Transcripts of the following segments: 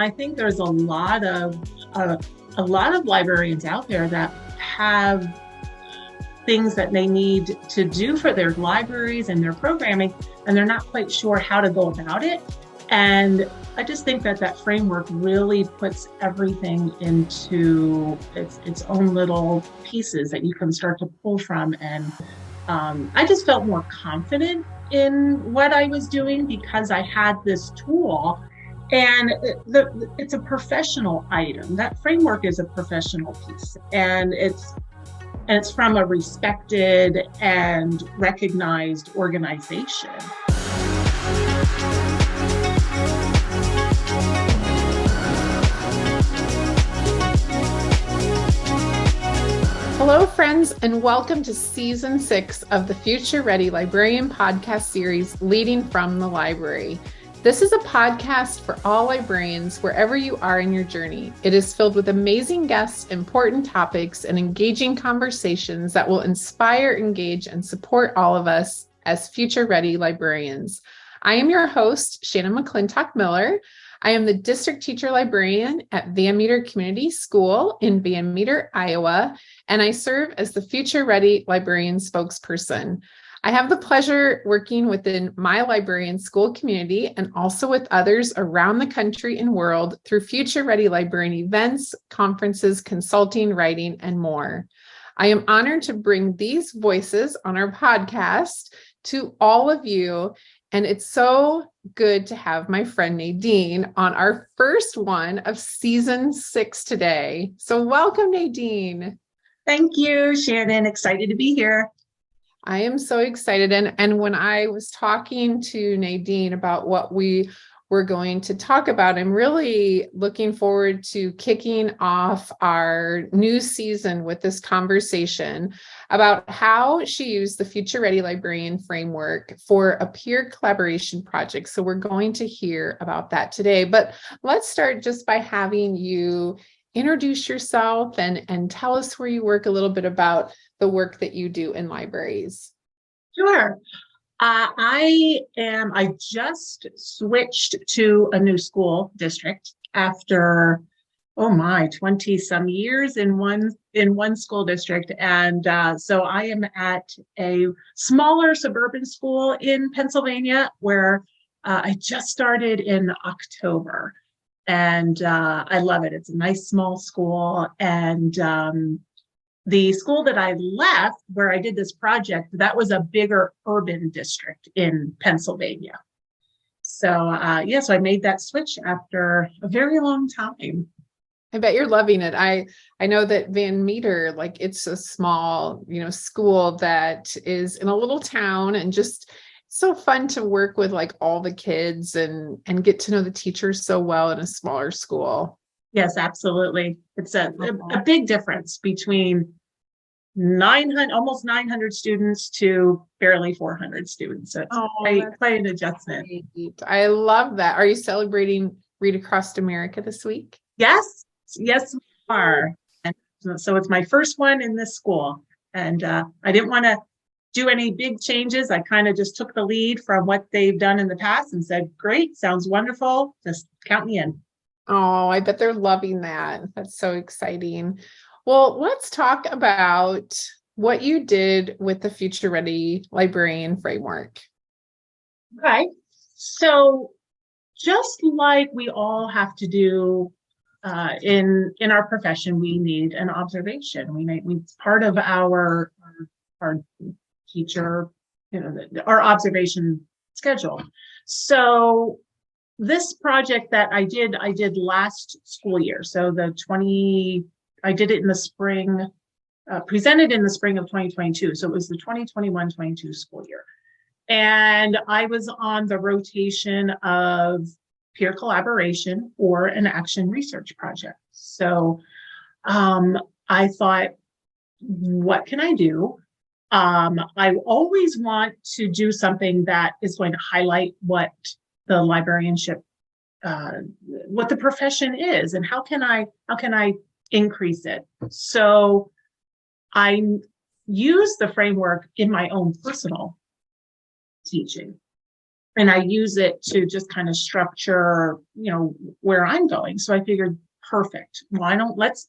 I think there's a lot of librarians out there that have things that they need to do for their libraries and their programming, and they're not quite sure how to go about it. And I just think that that framework really puts everything into its own little pieces that you can start to pull from. And I just felt more confident in what I was doing because I had this tool. And it's a professional item. That framework is a professional piece, and it's from a respected and recognized organization. Hello, friends, and welcome to Season 6 of the Future Ready Librarian podcast series, Leading from the Library. This is a podcast for all librarians wherever you are in your journey. It is filled with amazing guests, important topics, and engaging conversations that will inspire, engage, and support all of us as future ready librarians. I am your host, Shannon McClintock Miller. I am the district teacher librarian at Van Meter Community School in Van Meter, Iowa, and I serve as the Future Ready Librarian spokesperson. I have the pleasure working within my librarian school community and also with others around the country and world through Future Ready Librarian events, conferences, consulting, writing, and more. I am honored to bring these voices on our podcast to all of you, and it's so good to have my friend Nadine on our first one of Season 6 today. So welcome, Nadine. Thank you, Shannon. Excited to be here. I am so excited. And when I was talking to Nadine about what we were going to talk about, I'm really looking forward to kicking off our new season with this conversation about how she used the Future Ready Librarian framework for a peer collaboration project. So we're going to hear about that today. But let's start just by having you introduce yourself and tell us where you work, a little bit about the work that you do in libraries. Sure. I just switched to a new school district after, 20 some years in one school district. And so I am at a smaller suburban school in Pennsylvania where I just started in October. And I love it. It's a nice small school. And the school that I left, where I did this project, that was a bigger urban district in Pennsylvania. So so I made that switch after a very long time. I bet you're loving it. I know that Van Meter, it's a small, school that is in a little town, and just so fun to work with all the kids and get to know the teachers so well in a smaller school. Yes, absolutely. It's a big difference between 900, almost 900 students to barely 400 students. So it's quite an adjustment. Great. I love that. Are you celebrating Read Across America this week? Yes, we are. And so it's my first one in this school. And I didn't want to do any big changes. I kind of just took the lead from what they've done in the past and said, great, sounds wonderful. Just count me in. Oh, I bet they're loving that. That's so exciting. Well, let's talk about what you did with the Future Ready Librarian framework. Okay. So just like we all have to do in our profession, we need an observation. It's part of our teacher, our observation schedule. So this project that I did last school year. So I did it in the spring, presented in the spring of 2022. So it was the 2021-22 school year. And I was on the rotation of peer collaboration or an action research project. So I thought, what can I do? I always want to do something that is going to highlight what the librarianship, what the profession is, and how can I increase it. So I use the framework in my own personal teaching. and I use it to just kind of structure, where I'm going. So I figured, perfect.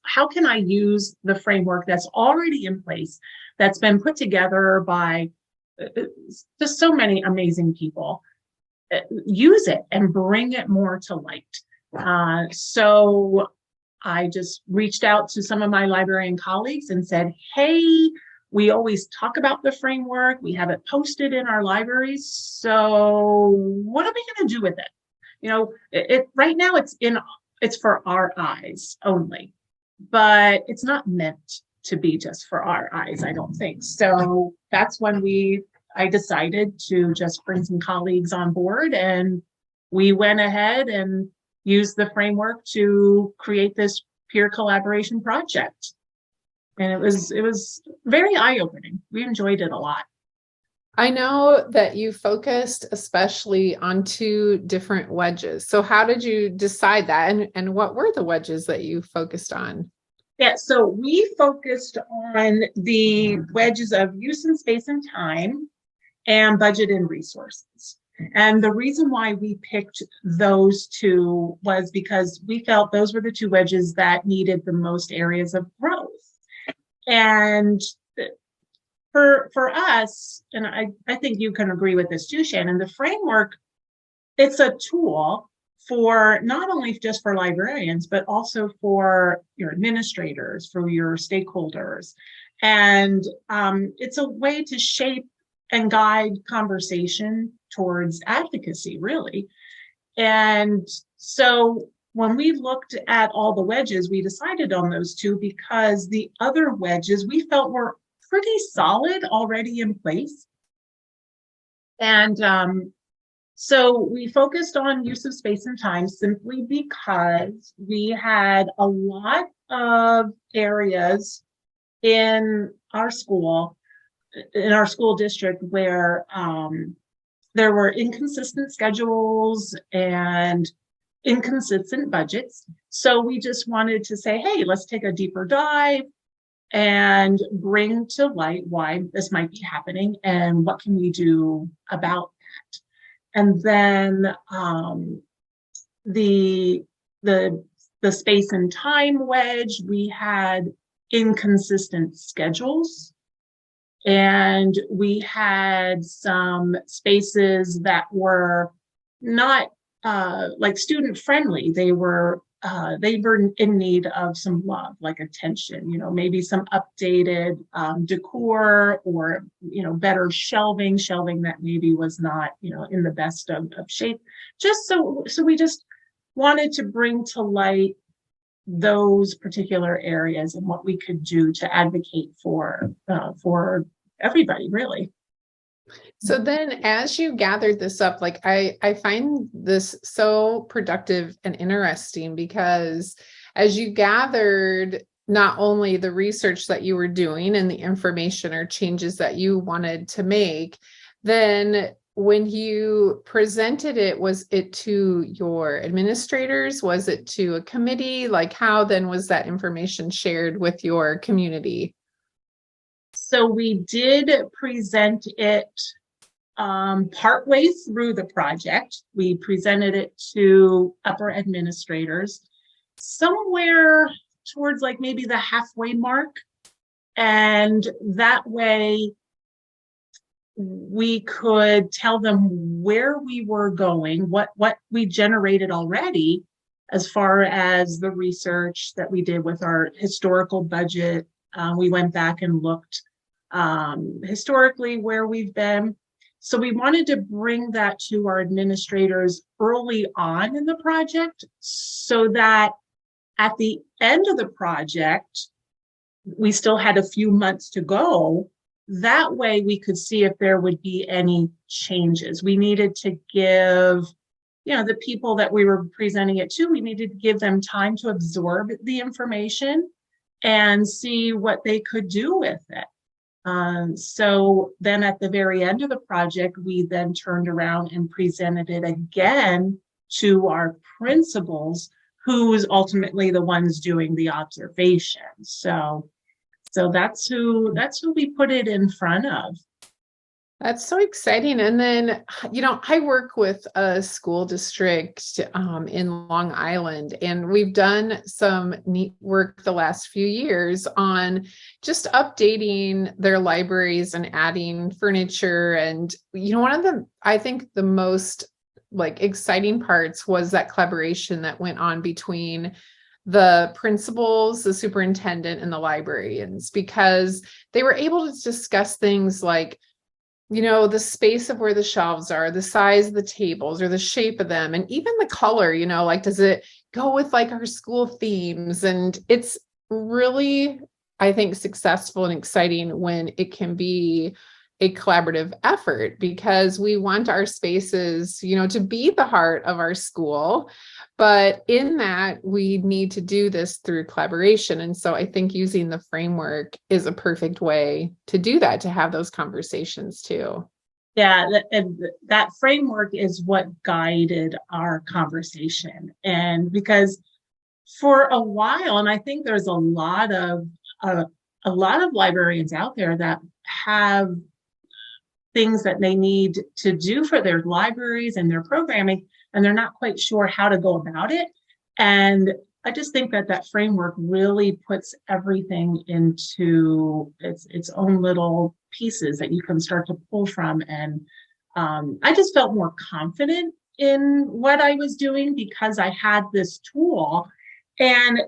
How can I use the framework that's already in place, that's been put together by just so many amazing people, use it and bring it more to light. So I just reached out to some of my librarian colleagues and said, hey, we always talk about the framework. We have it posted in our libraries. So what are we going to do with it? Right now it's for our eyes only, but it's not meant to be just for our eyes, I don't think. So that's when I decided to just bring some colleagues on board, and we went ahead and used the framework to create this peer collaboration project. And it was very eye-opening. We enjoyed it a lot. I know that you focused especially on 2 different wedges. So how did you decide that? And what were the wedges that you focused on? Yeah, so we focused on the wedges of use and space and time and budget and resources. And the reason why we picked those 2 was because we felt those were the 2 wedges that needed the most areas of growth. And for us, and I think you can agree with this too, Shannon, the framework, it's a tool for not only just for librarians, but also for your administrators, for your stakeholders. And it's a way to shape and guide conversation towards advocacy, really. And so when we looked at all the wedges, we decided on those 2 because the other wedges we felt were pretty solid already in place. And so we focused on use of space and time simply because we had a lot of areas in our school district where there were inconsistent schedules and inconsistent budgets. So we just wanted to say, hey, let's take a deeper dive and bring to light why this might be happening and what can we do about that. And then the space and time wedge, we had inconsistent schedules, and we had some spaces that were not like student friendly. They were in need of some love, like attention, maybe some updated decor, or better shelving that maybe was not in the best of shape. Just so we just wanted to bring to light those particular areas and what we could do to advocate for everybody, really. So then as you gathered this up, like I find this so productive and interesting, because as you gathered not only the research that you were doing and the information or changes that you wanted to make, then when you presented it, was it to your administrators? Was it to a committee? Like, how then was that information shared with your community? So we did present it partway through the project. We presented it to upper administrators somewhere towards like maybe the halfway mark. And that way we could tell them where we were going, what we generated already as far as the research that we did with our historical budget. We went back and looked historically where we've been. So we wanted to bring that to our administrators early on in the project, so that at the end of the project, we still had a few months to go. That way we could see if there would be any changes. We needed to give, the people that we were presenting it to, we needed to give them time to absorb the information and see what they could do with it. So then at the very end of the project, we then turned around and presented it again to our principals, who's ultimately the ones doing the observation. So that's who we put it in front of. That's so exciting. And then, I work with a school district in Long Island, and we've done some neat work the last few years on just updating their libraries and adding furniture. And, one of the, I think the most exciting parts was that collaboration that went on between the principals, the superintendent, and the librarians, because they were able to discuss things like, the space of where the shelves are, the size of the tables or the shape of them, and even the color, does it go with our school themes? And it's really, I think, successful and exciting when it can be a collaborative effort, because we want our spaces, to be the heart of our school. But in that, we need to do this through collaboration. And so I think using the framework is a perfect way to do that, to have those conversations too. Yeah, and that framework is what guided our conversation. And because for a while, and I think there's a lot of librarians out there that have things that they need to do for their libraries and their programming, and they're not quite sure how to go about it. And I just think that framework really puts everything into its own little pieces that you can start to pull from. And I just felt more confident in what I was doing because I had this tool. And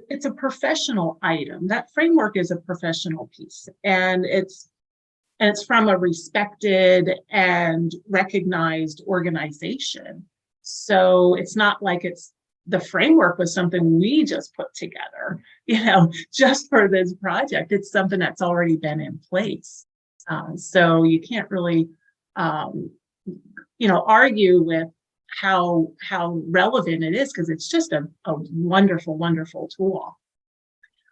it's a professional item. That framework is a professional piece, and it's from a respected and recognized organization. So it's not like the framework was something we just put together, just for this project. It's something that's already been in place. So you can't really, argue with how relevant it is, because it's just a wonderful, wonderful tool.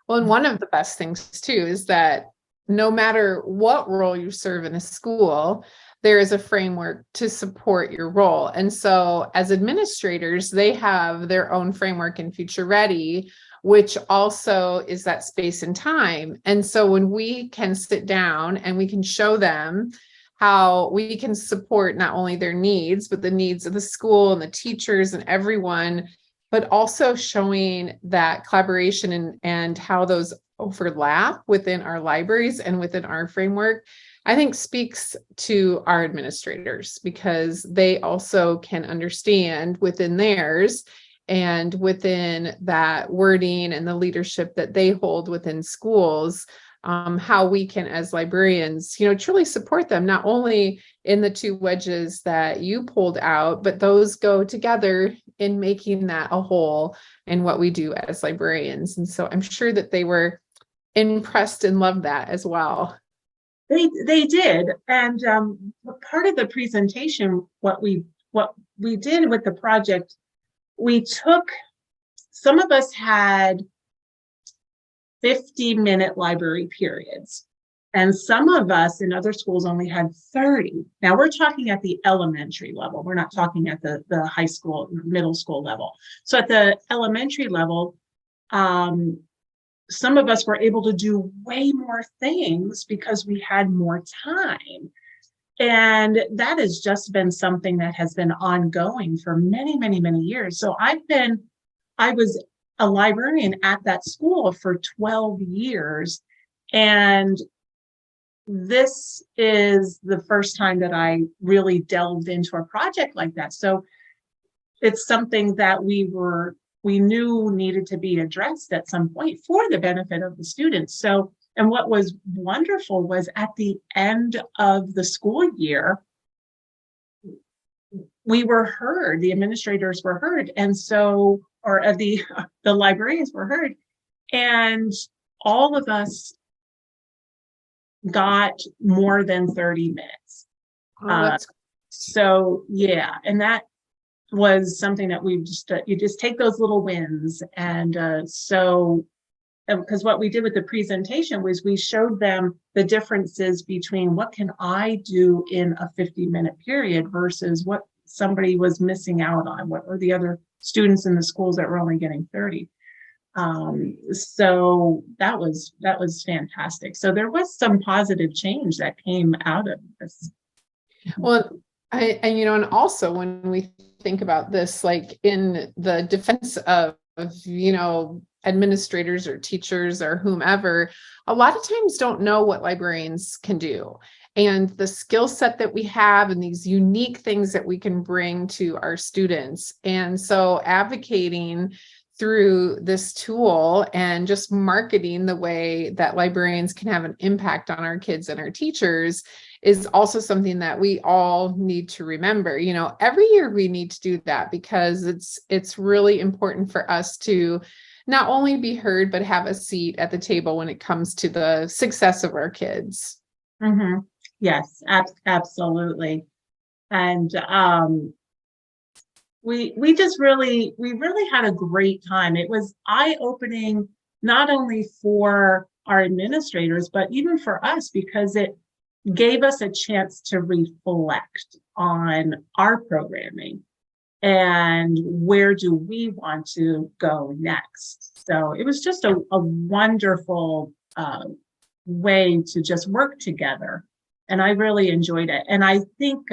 Well, and one of the best things too is that no matter what role you serve in a school, there is a framework to support your role. And so as administrators, they have their own framework in Future Ready, which also is that space and time. And so when we can sit down and we can show them how we can support not only their needs, but the needs of the school and the teachers and everyone, but also showing that collaboration and how those overlap within our libraries and within our framework, I think speaks to our administrators, because they also can understand within theirs and within that wording and the leadership that they hold within schools, how we can, as librarians, truly support them, not only in the two wedges that you pulled out, but those go together in making that a whole in what we do as librarians. And so I'm sure that they were impressed and loved that as well. They did. And part of the presentation, what we did with the project, some of us had 50-minute library periods, and some of us in other schools only had 30. Now we're talking at the elementary level. We're not talking at the high school, middle school level. So at the elementary level, some of us were able to do way more things because we had more time. And that has just been something that has been ongoing for many, many, many years. So I was a librarian at that school for 12 years. And this is the first time that I really delved into a project like that. So it's something that we knew needed to be addressed at some point for the benefit of the students. So, and what was wonderful was at the end of the school year, we were heard, the administrators were heard. And so, the librarians were heard, and all of us got more than 30 minutes. So yeah, and that was something that we you just take those little wins. And because what we did with the presentation was we showed them the differences between what can I do in a 50-minute period versus what somebody was missing out on, what were the other students in the schools that were only getting 30. So that was fantastic. So there was some positive change that came out of this. Well, and also when we think about this, like in the defense of administrators or teachers or whomever, a lot of times don't know what librarians can do. And the skill set that we have and these unique things that we can bring to our students. And so advocating through this tool and just marketing the way that librarians can have an impact on our kids and our teachers is also something that we all need to remember. Every year we need to do that because it's really important for us to not only be heard, but have a seat at the table when it comes to the success of our kids. Mm-hmm. Yes, absolutely. And we really had a great time. It was eye-opening, not only for our administrators, but even for us, because it gave us a chance to reflect on our programming and where do we want to go next. So it was just a wonderful way to just work together. And I really enjoyed it. And I think,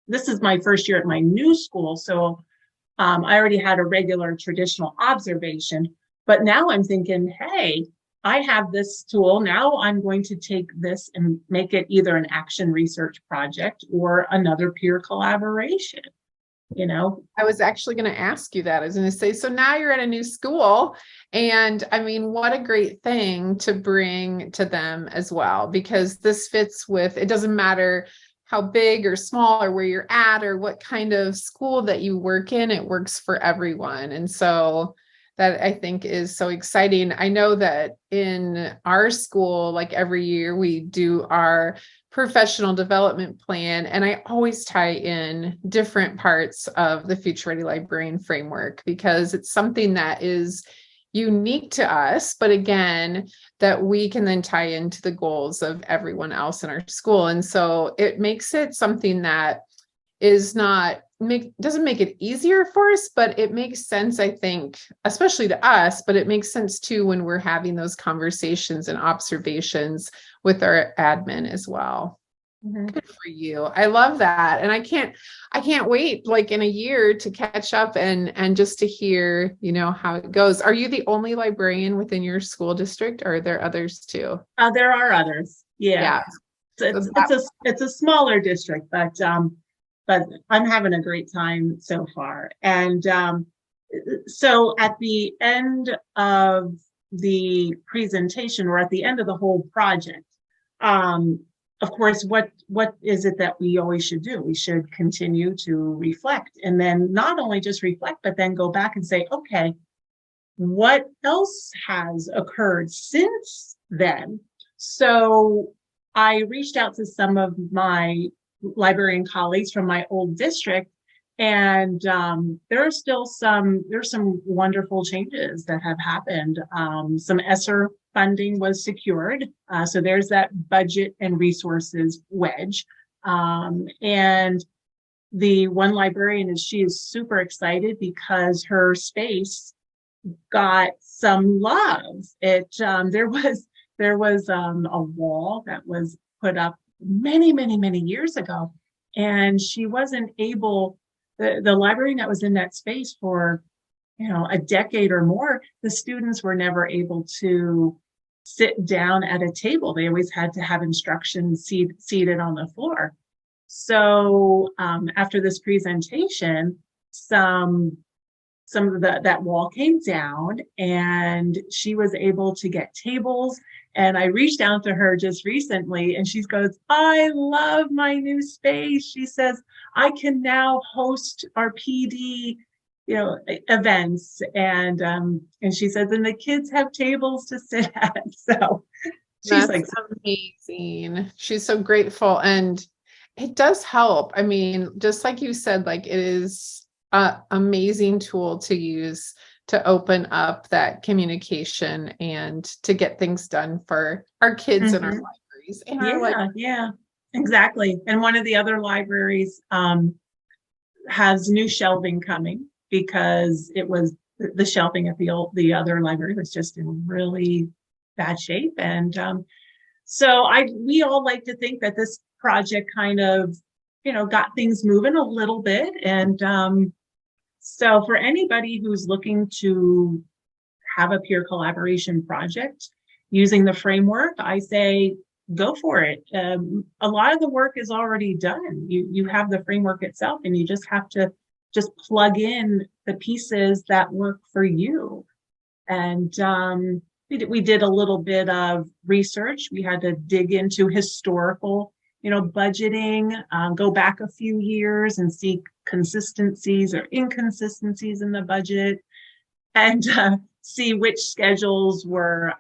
this is my first year at my new school. So I already had a regular traditional observation, but now I'm thinking, hey, I have this tool. Now I'm going to take this and make it either an action research project or another peer collaboration. I was actually going to ask you that. I was going to say, so now you're at a new school, and I mean, what a great thing to bring to them as well, because this fits with, it doesn't matter how big or small or where you're at or what kind of school that you work in, it works for everyone. And so that I think is so exciting. I know that in our school, like every year we do our professional development plan, and I always tie in different parts of the Future Ready Librarian framework because it's something that is unique to us, but again, that we can then tie into the goals of everyone else in our school. And so it makes it something that is doesn't make it easier for us, but it makes sense, I think, especially to us, but it makes sense too when we're having those conversations and observations with our admin as well. Mm-hmm. Good for you. I love that. And I can't wait like in a year to catch up and just to hear, how it goes. Are you the only librarian within your school district, or are there others too? There are others. Yeah. It's a smaller district, but I'm having a great time so far. And so at the end of the presentation, or at the end of the whole project, of course, what is it that we always should do? We should continue to reflect, and then not only just reflect, but then go back and say, okay, what else has occurred since then? So I reached out to some of my librarian colleagues from my old district, and there's some wonderful changes that have happened. Some ESSER funding was secured, so there's that budget and resources wedge. And the one librarian she is super excited because her space got some love. There was a wall that was put up many years ago, and she wasn't able, the librarian that was in that space for a decade or more, the students were never able to sit down at a table. They always had to have instruction seated on the floor. So after this presentation, some of that wall came down, and she was able to get tables. And I reached out to her just recently, and she goes, I love my new space. She says, I can now host our PD, events. And she says, and the kids have tables to sit at. So she's amazing. She's so grateful. And it does help. I mean, just like you said, like it is an amazing tool to use to open up that communication and to get things done for our kids in our libraries. Yeah, exactly. And one of the other libraries has new shelving coming because it was the shelving at the other library was just in really bad shape. And so we all like to think that this project kind of, got things moving a little bit. And so for anybody who's looking to have a peer collaboration project using the framework, I say, go for it. A lot of the work is already done. You have the framework itself, and you just have to just plug in the pieces that work for you. And we did a little bit of research. We had to dig into historical, budgeting, go back a few years and see consistencies or inconsistencies in the budget, and see which schedules were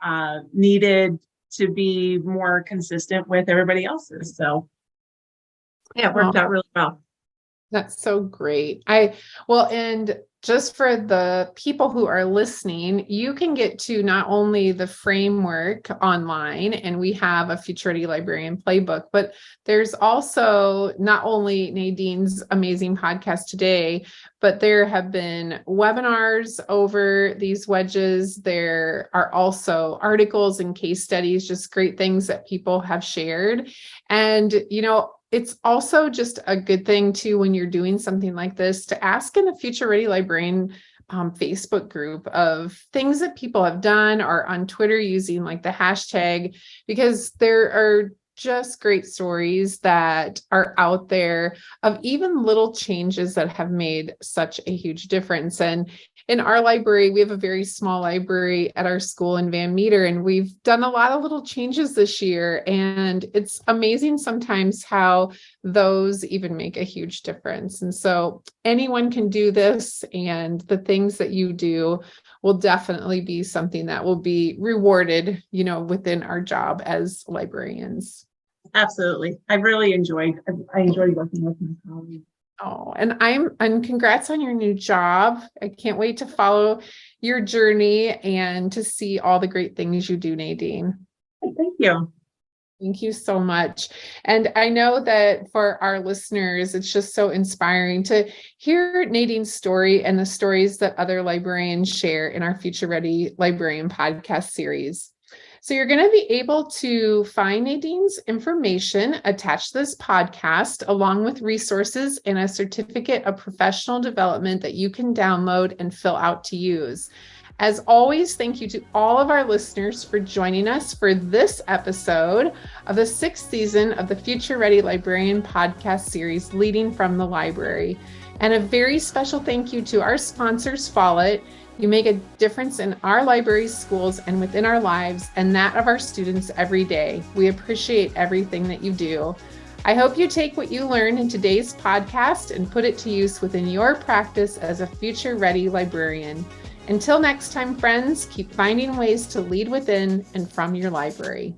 needed to be more consistent with everybody else's. So yeah, it worked out really well. That's so great. And just for the people who are listening, you can get to not only the framework online, and we have a Future Ready Librarian playbook, but there's also not only Nadine's amazing podcast today, but there have been webinars over these wedges. There are also articles and case studies, just great things that people have shared. And, it's also just a good thing too, when you're doing something like this, to ask in the Future Ready Librarian Facebook group of things that people have done, or on Twitter using like the hashtag, because there are just great stories that are out there of even little changes that have made such a huge difference. And in our library, we have a very small library at our school in Van Meter, and we've done a lot of little changes this year. And it's amazing sometimes how those even make a huge difference. And so anyone can do this, and the things that you do will definitely be something that will be rewarded, within our job as librarians. Absolutely. I really enjoyed working with my colleagues. Oh, and congrats on your new job. I can't wait to follow your journey and to see all the great things you do, Nadine. Thank you. Thank you so much. And I know that for our listeners, it's just so inspiring to hear Nadine's story and the stories that other librarians share in our Future Ready Librarian podcast series. So you're going to be able to find Nadine's information attached to this podcast, along with resources and a certificate of professional development that you can download and fill out to use. As always, thank you to all of our listeners for joining us for this episode of the 6th season of the Future Ready Librarian podcast series, Leading from the Library. And a very special thank you to our sponsors, Follett. You make a difference in our library, schools, and within our lives, and that of our students every day. We appreciate everything that you do. I hope you take what you learned in today's podcast and put it to use within your practice as a Future Ready librarian. Until next time, friends, keep finding ways to lead within and from your library.